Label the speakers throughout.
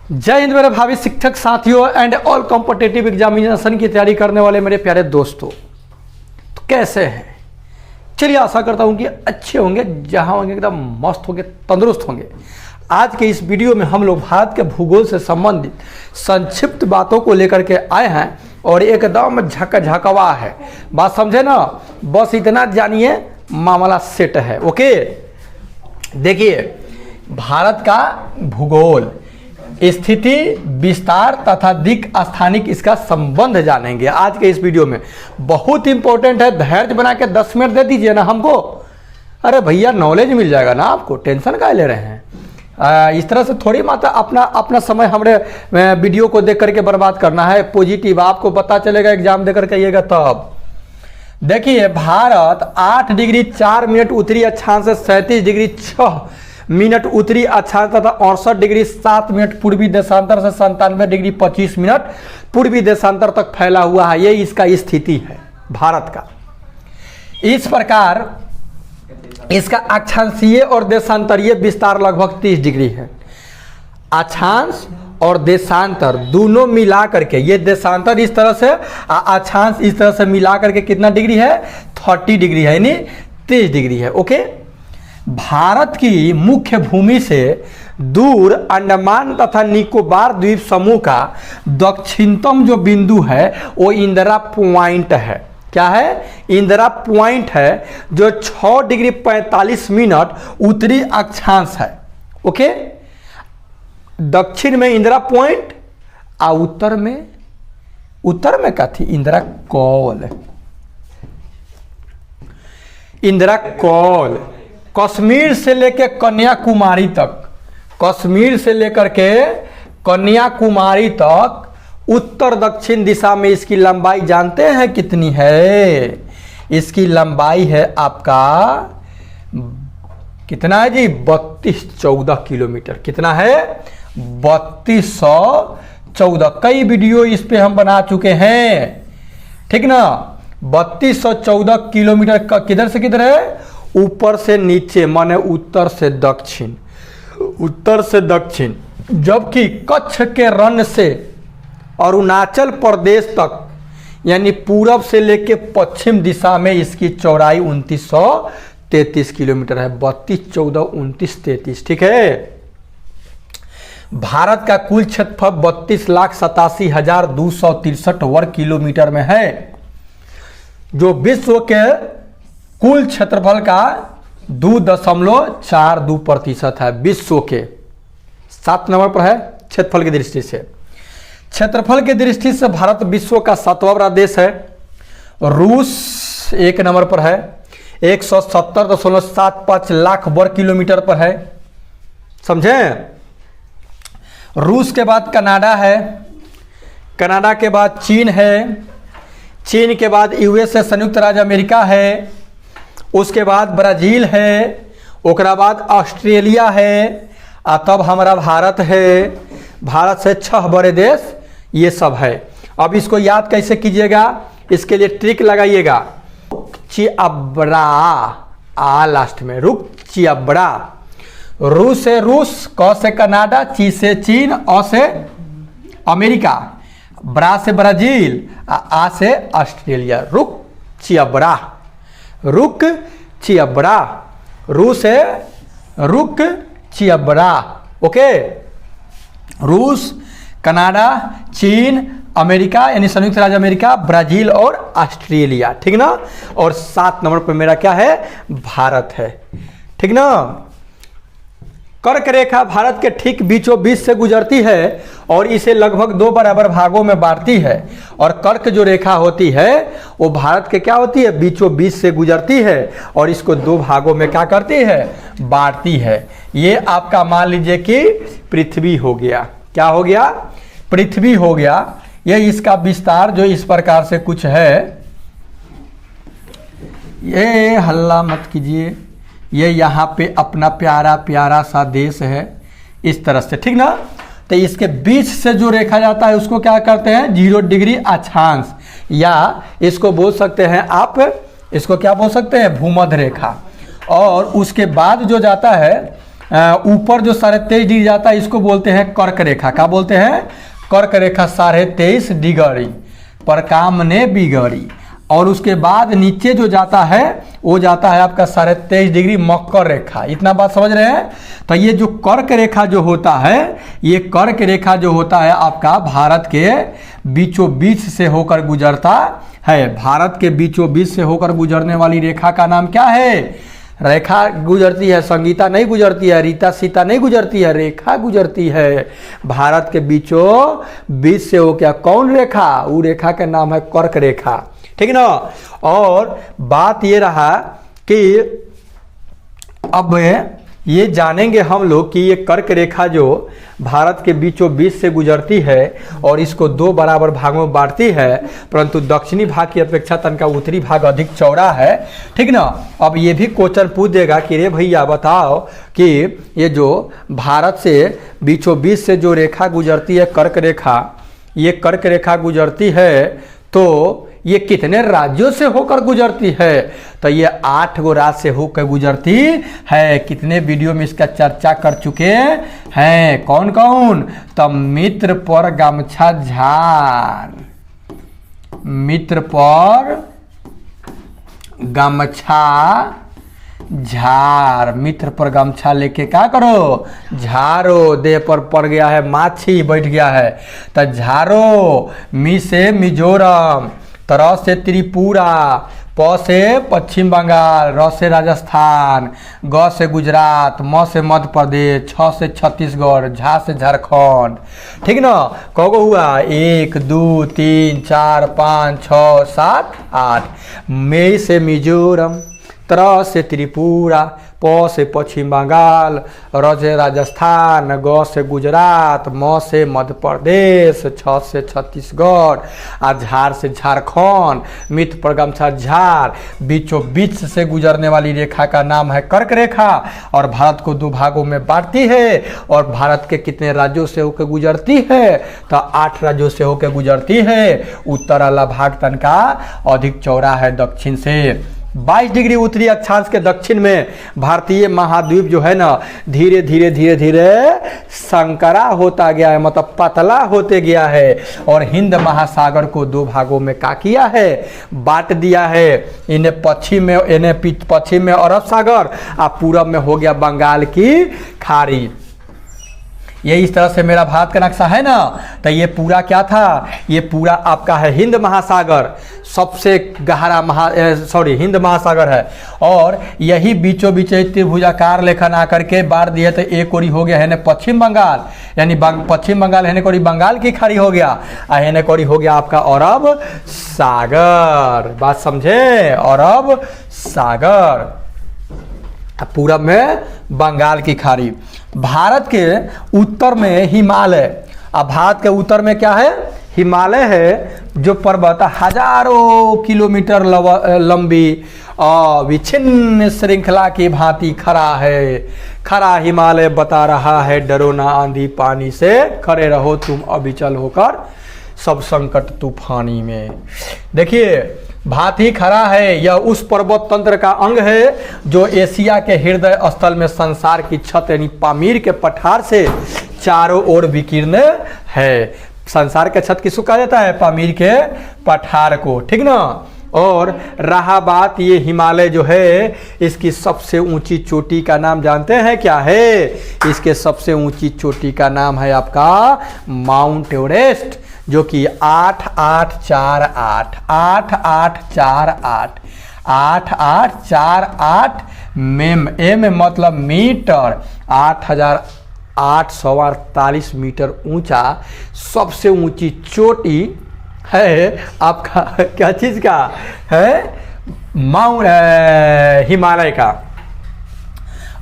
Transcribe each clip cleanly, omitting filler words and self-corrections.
Speaker 1: जय हिंद मेरे भावी शिक्षक साथियों एंड ऑल कॉम्पिटिटिव एग्जामिनेशन की तैयारी करने वाले मेरे प्यारे दोस्तों। तो कैसे हैं? चलिए आशा करता हूं कि अच्छे होंगे, जहां होंगे एकदम मस्त होंगे, तंदुरुस्त होंगे। आज के इस वीडियो में हम लोग भारत के भूगोल से संबंधित संक्षिप्त बातों को लेकर के आए हैं और एकदम झकझकवा है। बात समझे ना? बस इतना जानिए, मामला सेट है। ओके, देखिए भारत का भूगोल, स्थिति, विस्तार तथा दिक् स्थानिक, इसका संबंध जानेंगे आज के इस वीडियो में। बहुत इंपॉर्टेंट है, धैर्य बना के 10 मिनट दे दीजिए ना हमको। अरे भैया नॉलेज मिल जाएगा ना आपको, टेंशन काहे ले रहे हैं? इस तरह से थोड़ी माता अपना समय हमारे वीडियो को देख करके बर्बाद करना है। पॉजिटिव आपको पता चलेगा एग्जाम देकर के आइएगा तब। देखिए भारत 8 डिग्री 4 मिनट उत्तरी अक्षांश से 37 डिग्री 6 मिनट उत्तरी अक्षांश तथा 68 डिग्री 7 मिनट पूर्वी देशांतर से 97 डिग्री 25 मिनट पूर्वी देशांतर तक फैला हुआ है। ये इसका स्थिति है भारत का। इस प्रकार इसका अक्षांशीय और देशांतरीय विस्तार लगभग 30 डिग्री है। अक्षांश और देशांतर दोनों मिला करके, ये देशांतर इस तरह से, अक्षांश इस तरह से मिला करके कितना डिग्री है? 30 डिग्री है, यानी 30 डिग्री है। ओके, भारत की मुख्य भूमि से दूर अंडमान तथा निकोबार द्वीप समूह का दक्षिणतम जो बिंदु है वो इंदिरा पॉइंट है। क्या है? इंदिरा पॉइंट है, जो 6 डिग्री 45 मिनट उत्तरी अक्षांश है। ओके, दक्षिण में इंदिरा पॉइंट और उत्तर में क्या थी? इंदिरा कौल। इंदिरा कौल कश्मीर से लेकर कन्याकुमारी तक, कश्मीर से लेकर के कन्याकुमारी तक उत्तर दक्षिण दिशा में इसकी लंबाई जानते हैं कितनी है? इसकी लंबाई है आपका कितना है जी? 3214 किलोमीटर। कितना है? 3214। कई वीडियो इस पे हम बना चुके हैं, ठीक ना? 3214 किलोमीटर का किधर से किधर है? ऊपर से नीचे, माने उत्तर से दक्षिण, उत्तर से दक्षिण। जबकि कच्छ के रण से अरुणाचल प्रदेश तक, यानी पूरब से लेके पश्चिम दिशा में इसकी चौड़ाई 2933 किलोमीटर है। 32, 14, 29, 33। ठीक है। भारत का कुल क्षेत्रफल 32,87,263 वर्ग किलोमीटर में है, जो विश्व के कुल क्षेत्रफल का 2.42% है। विश्व के 7 नंबर पर है क्षेत्रफल की दृष्टि से। क्षेत्रफल की दृष्टि से भारत विश्व का 7वां बड़ा देश है। रूस 1 नंबर पर है, 170.75 लाख वर्ग किलोमीटर पर है। समझे? रूस के बाद कनाडा है, कनाडा के बाद चीन है, चीन के बाद यूएसए संयुक्त राज्य अमेरिका है, उसके बाद ब्राजील है, ओकरा बाद ऑस्ट्रेलिया है, तब हमारा भारत है। भारत से 6 बड़े देश ये सब है। अब इसको याद कैसे कीजिएगा? इसके लिए ट्रिक लगाइएगा। चिअब्रा, आ लास्ट में, रुक चिअब्रा। रूस से रूस, क से कनाडा, ची से चीन, अ से अमेरिका, ब्रा से ब्राजील, आ से ऑस्ट्रेलिया। रुक चिअब्रा, रुक चिअब्रा। रूस है रुक चिअब्रा। ओके, रूस, कनाडा, चीन, अमेरिका यानी संयुक्त राज्य अमेरिका, ब्राजील और ऑस्ट्रेलिया। ठीक ना? और 7 नंबर पर मेरा क्या है? भारत है। ठीक ना? कर्क रेखा भारत के ठीक बीचों बीच से गुजरती है और इसे लगभग 2 बराबर भागों में बांटती है। और कर्क जो रेखा होती है वो भारत के क्या होती है? बीचों बीच से गुजरती है और इसको 2 भागों में क्या करती है? बांटती है। ये आपका मान लीजिए कि पृथ्वी हो गया। क्या हो गया? पृथ्वी हो गया। ये इसका विस्तार जो इस प्रकार से कुछ है, ये हल्ला मत कीजिए, ये यहाँ पे अपना प्यारा प्यारा सा देश है इस तरह से। ठीक ना? तो इसके बीच से जो रेखा जाता है उसको क्या करते हैं? 0 डिग्री अक्षांश, या इसको बोल सकते हैं आप, इसको क्या बोल सकते हैं? भूमध्य रेखा। और उसके बाद जो जाता है ऊपर जो 23.5 डिग्री जाता है इसको बोलते हैं कर्क रेखा। क्या बोलते हैं? कर्क रेखा 23.5 डिग्री पर काम ने बिगड़ी। और उसके बाद नीचे जो जाता है वो जाता है आपका 23.5 डिग्री मकर रेखा। इतना बात समझ रहे हैं? तो ये जो कर्क रेखा जो होता है, ये कर्क रेखा जो होता है आपका भारत के बीचों बीच से होकर गुजरता है। भारत के बीचों बीच से होकर गुजरने वाली रेखा का नाम क्या है? रेखा गुजरती है, संगीता नहीं गुजरती है, रीता सीता नहीं गुजरती है, रेखा गुजरती है। भारत के बीचों बीच से हो क्या कौन रेखा? वो रेखा का नाम है कर्क रेखा। ठीक ना? और बात ये रहा कि अब ये जानेंगे हम लोग कि ये कर्क रेखा जो भारत के बीचों बीच से गुजरती है और इसको 2 बराबर भागों में बांटती है, परंतु दक्षिणी भाग की अपेक्षा तनका उत्तरी भाग अधिक चौड़ा है। ठीक ना? अब ये भी क्वेश्चन पूछ देगा कि रे भैया बताओ कि ये जो भारत से बीचों बीच से जो रेखा गुजरती है कर्क रेखा, ये कर्क रेखा गुजरती है तो ये कितने राज्यों से होकर गुजरती है? तो ये 8 गो राज्य से होकर गुजरती है। कितने वीडियो में इसका चर्चा कर चुके हैं? कौन कौन? तो मित्र पर गमछा झार, मित्र पर गमछा झार, मित्र पर गमछा लेके क्या करो? झारो। देह पर पड़ गया है माछी, बैठ गया है तो झारो। मी से मिजोरम, तर से त्रिपुरा, प से पश्चिम बंगाल, र से राजस्थान, ग से गुजरात, म से मध्य प्रदेश, छ से छत्तीसगढ़, झा से झारखंड। ठीक ना? कौगो हुआ? 1 2 3 4 5 6 7 8। मे से मिजोरम, तर से त्रिपुरा, प से पश्चिम बंगाल, र से राजस्थान, ग से गुजरात, म से मध्य प्रदेश, छ से छत्तीसगढ़, आ झार से झारखंड। मित्र पर गमछा झार। बीचों बीच से गुजरने वाली रेखा का नाम है कर्क रेखा और भारत को 2 भागों में बांटती है। और भारत के कितने राज्यों से होकर गुजरती है? तो 8 राज्यों से होकर गुजरती है। उत्तर वाला भाग तनका अधिक चौड़ा है दक्षिण से। 22 डिग्री उत्तरी अक्षांश के दक्षिण में भारतीय महाद्वीप जो है ना धीरे धीरे धीरे धीरे संकरा होता गया है, मतलब पतला होते गया है। और हिंद महासागर को 2 भागों में क्या किया है? बांट दिया है। इन्हें पश्चिम में अरब सागर और पूरब में हो गया बंगाल की खाड़ी। ये इस तरह से मेरा भारत का नक्शा है ना। तो ये पूरा क्या था? ये पूरा आपका है हिंद महासागर, सबसे गहरा हिंद महासागर है। और यही बीचों बीच त्रिभुजाकार लेखन आकर के बांट दिए तो एक ओरी हो गया है ना पश्चिम बंगाल, यानी पश्चिम बंगाल है कोरी बंगाल की खाड़ी हो गया, है कोरी हो गया आपका अरब सागर। बात समझे? अरब सागर। पूरब में बंगाल की खाड़ी। भारत के उत्तर में हिमालय। अब भारत के उत्तर में क्या है? हिमालय है, जो पर्वत हजारों किलोमीटर लंबी विच्छिन्न श्रृंखला की भांति खड़ा है। खड़ा हिमालय बता रहा है डरो ना आंधी पानी से, खड़े रहो तुम अविचल होकर सब संकट तूफानी में। देखिए भांति खड़ा है, यह उस पर्वत तंत्र का अंग है जो एशिया के हृदय स्थल में संसार की छत यानी पामीर के पठार से चारों ओर विकीर्ण है। संसार के छत किसको कहा जाता है? पामीर के पठार को। ठीक ना? और रहा बात ये हिमालय जो है, इसकी सबसे ऊंची चोटी का नाम जानते हैं क्या है? इसके सबसे ऊंची चोटी का नाम है आपका माउंट एवरेस्ट, जो कि 8848 8848 एम मतलब मीटर, 8848 मीटर ऊंचा सबसे ऊंची चोटी है आपका क्या चीज का है? हिमालय का।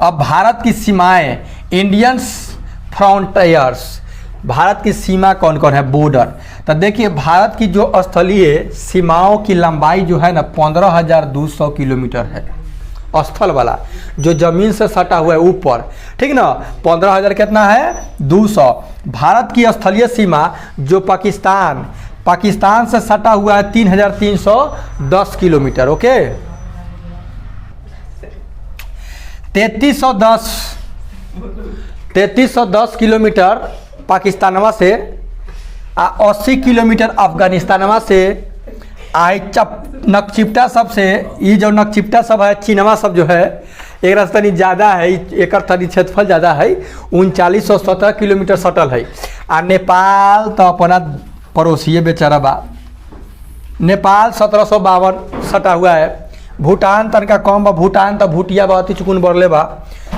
Speaker 1: अब भारत की सीमाएं, इंडियन फ्रंटियर्स, भारत की सीमा कौन कौन है? बॉर्डर। तो देखिए भारत की जो स्थलीय सीमाओं की लंबाई जो है ना 15,200 किलोमीटर है। स्थल वाला जो जमीन से सटा हुआ है ऊपर, ठीक ना, 15,000 कितना है? 200। भारत की स्थलीय सीमा जो पाकिस्तान से सटा हुआ है 3,310 किलोमीटर। ओके, 3310 3310 किलोमीटर पाकिस्तानवा से, 80 किलोमीटर अफगानिस्तानवा से, आई नकचिप्टा सब से, ये जो नकचिप्टा सब है चीनवा सब जो है एक तनी ज़्यादा है, एक तनी क्षेत्रफल ज़्यादा है, 3917 किलोमीटर सटल है। आ नेपाल तो अपना पड़ोसी बेचारा बा, नेपाल 1752 सटा हुआ है। भूटान तनका कम बा, भूटान तो भूटिया बहुत ही चुकुन बढ़ले बा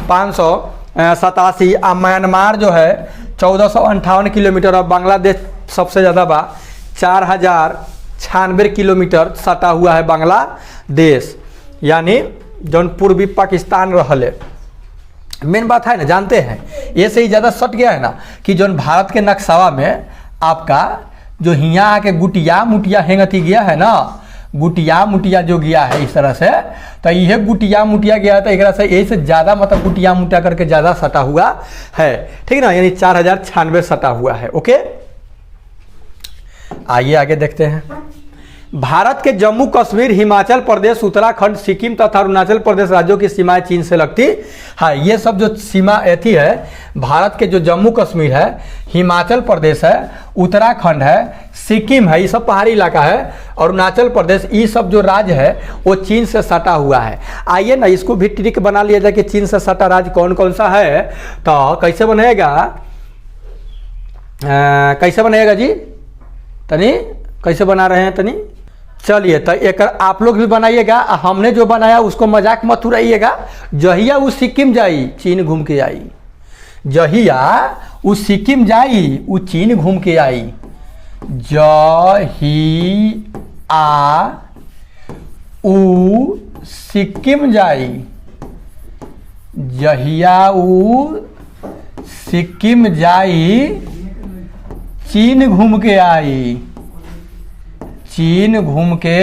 Speaker 1: 587। आ म्यांमार जो है 1458 किलोमीटर। और बांग्लादेश सबसे ज़्यादा बा 4096 किलोमीटर सटा हुआ है बांग्लादेश, यानी जौन पूर्वी पाकिस्तान रहले। मेन बात है ना, जानते हैं ये से ही ज़्यादा सट गया है ना कि जौन भारत के नक्शावा में आपका जो हियाँ आके गुटिया मुटिया हेंगती गया है ना, गुटिया मुटिया जो गया है इस तरह से, तो यह गुटिया मुटिया गया है तो एक से यही से ज़्यादा मतलब गुटिया मुटिया करके ज़्यादा सटा हुआ है, ठीक ना, यानी 4096 सटा हुआ है। ओके, आइए आगे देखते हैं। भारत के जम्मू कश्मीर, हिमाचल प्रदेश, उत्तराखंड, सिक्किम तथा अरुणाचल प्रदेश राज्यों की सीमाएं चीन से लगती है। ये सब जो सीमा ऐसी है, भारत के जो जम्मू कश्मीर है, हिमाचल प्रदेश है, उत्तराखंड है, सिक्किम है, ये सब पहाड़ी इलाका है, अरुणाचल प्रदेश, ये सब जो राज्य है वो चीन से सटा हुआ है। आइए ना इसको भी ट्रिक बना लिया जाए कि चीन से सटा राज्य कौन कौन सा है। तो कैसे बनेगा, कैसे बनेगा जी, तनी कैसे बना रहे हैं तनी, चलिए तो एक आप लोग भी बनाइएगा। हमने जो बनाया उसको मजाक मत उड़ाइएगा। जहिया वो सिक्किम जाई चीन घूम के आई, जहिया वो सिक्किम जाई वो चीन घूम के आई। जहिया ऊ सिक्किम जाई, जहिया ऊ सिक्किम जाई चीन घूम के आई, चीन घूम के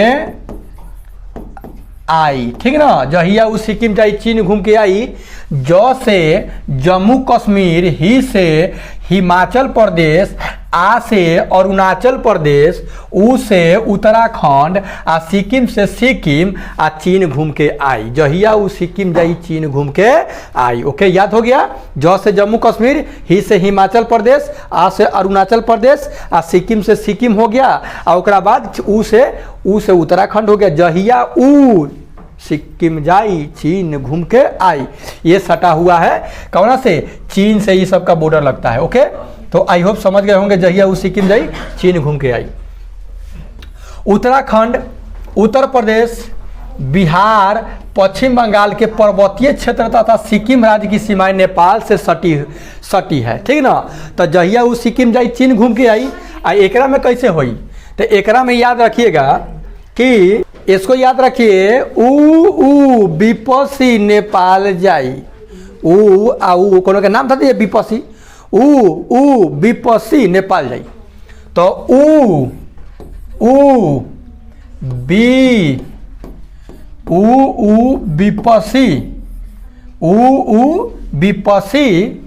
Speaker 1: आई, ठीक ना। जहिया उस सिक्किम जाई चीन घूम के आई। ज से जम्मू कश्मीर, ही से हिमाचल प्रदेश, आ से अरुणाचल प्रदेश, उ से उत्तराखंड, आ सिक्किम से सिक्किम, आ चीन घूम के आई। जहिया उ सिक्किम जाई चीन घूम के आई। ओके, याद हो गया। ज से जम्मू कश्मीर, ही से हिमाचल प्रदेश, आ से अरुणाचल प्रदेश, आ सिक्किम से सिक्किम हो गया, और ओकरा बाद उ से उत्तराखंड हो गया। जहिया उ सिक्किम जाई चीन घूम के आई, ये सटा हुआ है कौन से, चीन से ये सब का बॉर्डर लगता है। ओके, तो आई होप समझ गए होंगे। जहिया उस सिक्किम जाई चीन घूम के आई। उत्तराखंड, उत्तर प्रदेश, बिहार, पश्चिम बंगाल के पर्वतीय क्षेत्र तथा सिक्किम राज्य की सीमाएं नेपाल से सटी है, ठीक ना। तो जहिया उस सिक्किम जाई चीन घूम के आई। आ एकरा में कैसे होई, तो एकरा में याद रखिएगा कि इसको याद रखिए, ऊ विपसी नेपाल जाई, ऊ आ ऊ कोनो के नाम था ये विपसी, ऊ विपसी नेपाल जाई। तो ऊ विपसी, विपसी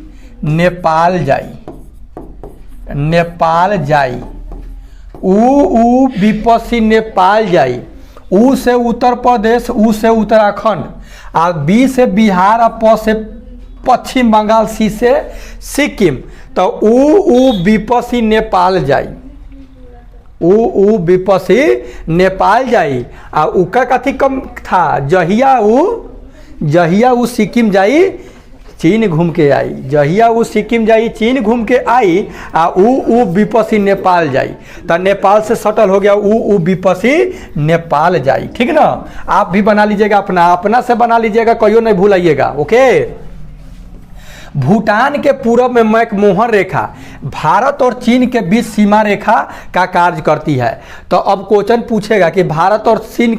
Speaker 1: नेपाल जाई, नेपाल जाई, ऊ विपसी नेपाल जाई। ऊ से उत्तर प्रदेश, ऊ से उत्तराखंड, आ बी से बिहार, आ प से पश्चिम बंगाल, सी से सिक्किम। तो ऊ विपसी नेपाल जाई, ऊ विपसी नेपाल जाई। आ उका कथी कम था, जहिया ऊ सिक्किम जाई चीन घूम के आई, जहिया ऊ सिक्किम जाई चीन घूम के आई। आ ऊ विपसी नेपाल जाई, तो नेपाल से सटल हो गया, ऊ विपसी नेपाल जाई, ठीक ना। आप भी बना लीजिएगा, अपना से बना लीजिएगा, कहियो नहीं भूलाइएगा। ओके, भूटान के पूर्व में मैकमोहन रेखा भारत और चीन के बीच सीमा रेखा का कार्य करती है। तो अब क्वेश्चन पूछेगा कि भारत और चीन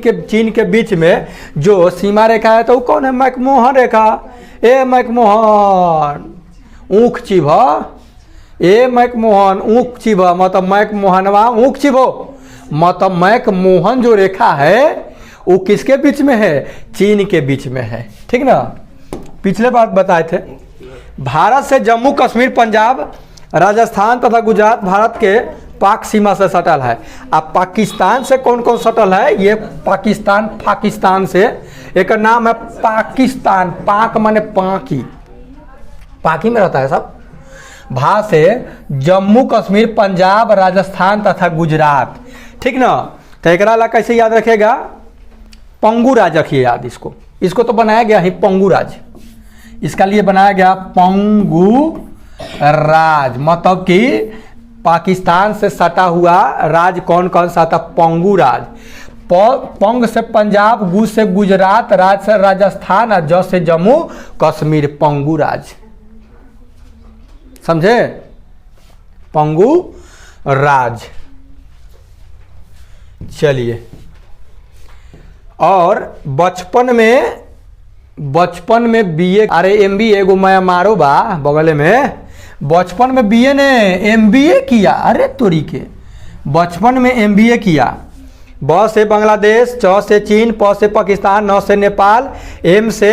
Speaker 1: के बीच में जो सीमा रेखा है तो वो कौन है, मैकमोहन रेखा। ए मैकमोहन ऊँख चिभ, ए मैकमोहन ऊँख चिभ, मतलब मैकमोहनवा ऊँख चिभो, मतलब मैकमोहन जो रेखा है वो किसके बीच में है, चीन के बीच में है, ठीक ना। पिछले बार बताए थे। भारत से जम्मू कश्मीर, पंजाब, राजस्थान तथा गुजरात भारत के पाक सीमा से सटल है। अब पाकिस्तान से कौन कौन सटल है, ये पाकिस्तान से, एक नाम है पाकिस्तान, पाक माने पाकी, पाकि में रहता है सब। भा से जम्मू कश्मीर, पंजाब, राजस्थान तथा गुजरात, ठीक ना। तो एकरा ला कैसे याद रखेगा, पंगु राज रखिए याद इसको। इसको तो बनाया गया है पंगु राज, इसका लिए बनाया गया पंगु राज, मतलब कि पाकिस्तान से सटा हुआ राज कौन कौन सा था, पंगु राज। पंग से पंजाब, गु से गुजरात, राज से राजस्थान और ज से जम्मू कश्मीर, पंगु राज, समझे, पंगु राज। चलिए, और बचपन में बीए, अरे एमबीए एगो मैं मारो बा बगल में, बचपन में बीए ने एमबीए किया, अरे तोरी के, बचपन में एमबीए किया। ब से बांग्लादेश, च से चीन, प से पाकिस्तान, न से नेपाल, एम से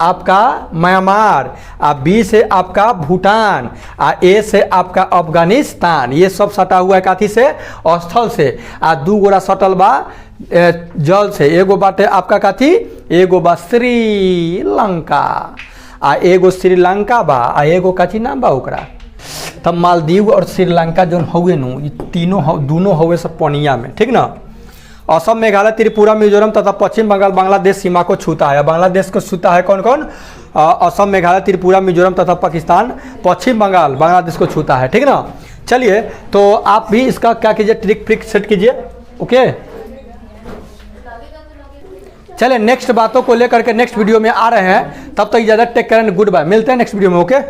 Speaker 1: आपका म्यांमार, आ बी से आपका भूटान, आ ए से आपका अफगानिस्तान। ये सब सटा हुआ है काथी से, स्थल से। आ दू गोरा सटल बा जल से, एगो बाटे आपका काथी, एगो बा श्रीलंका, आ एगो श्रीलंका बा, आ एगो काची नाम बा ओकरा। तब मालदीव और श्रीलंका जो हुए नु, ये तीनों दोनों हुए सब पनिया में, ठीक ना। असम, मेघालय, त्रिपुरा, मिजोरम तथा पश्चिम बंगाल बांग्लादेश सीमा को छूता है। बांग्लादेश को छूता है कौन कौन, असम, मेघालय, त्रिपुरा, मिजोरम तथा पाकिस्तान, पश्चिम बंगाल बांग्लादेश को छूता है, ठीक ना। चलिए, तो आप भी इसका क्या कीजिए, ट्रिक फ्रिक सेट कीजिए, ओके। चलिए, नेक्स्ट बातों को लेकर के नेक्स्ट वीडियो में आ रहे हैं, तब तक इजाजत, take care and good bye, मिलते हैं नेक्स्ट वीडियो में, ओके।